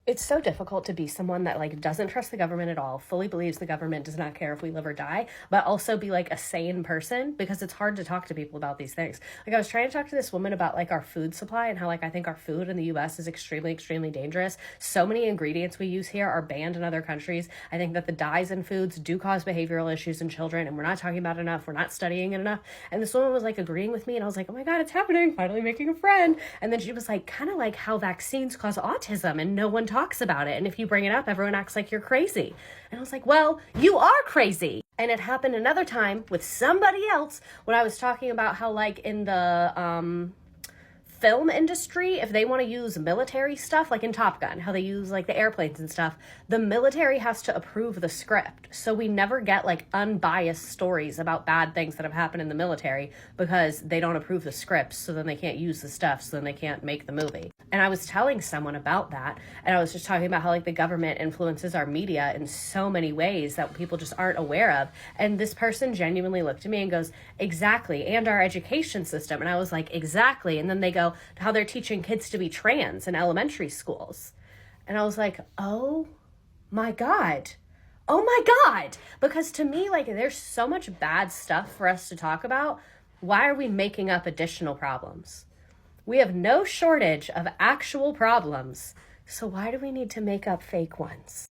It's so difficult to be someone that like doesn't trust the government at all, fully believes the government does not care if we live or die, but also be like a sane person because it's hard to talk to people about these things. Like I was trying to talk to this woman about like our food supply and how like I think our food in the US is extremely extremely dangerous. So many ingredients we use here are banned in other countries. I think that the dyes in foods do cause behavioral issues in children and we're not talking about it enough. We're not studying it enough. And this woman was like agreeing with me and I was like, "Oh my god, it's happening. Finally making a friend." And then she was like kind of like how vaccines cause autism and no one talks about it. And if you bring it up, everyone acts like you're crazy. And I was like, well, you are crazy. And it happened another time with somebody else when I was talking about how, like, in the film industry, if they want to use military stuff, like in Top Gun, how they use like the airplanes and stuff, the military has to approve the script. So we never get like unbiased stories about bad things that have happened in the military because they don't approve the scripts. So then they can't use the stuff. So then they can't make the movie. And I was telling someone about that. And I was just talking about how like the government influences our media in so many ways that people just aren't aware of. And this person genuinely looked at me and goes, exactly. And our education system. And I was like, exactly. And then they go, how they're teaching kids to be trans in elementary schools. And I was like, oh my God. Oh my God. Because to me, like, there's so much bad stuff for us to talk about. Why are we making up additional problems? We have no shortage of actual problems. So why do we need to make up fake ones?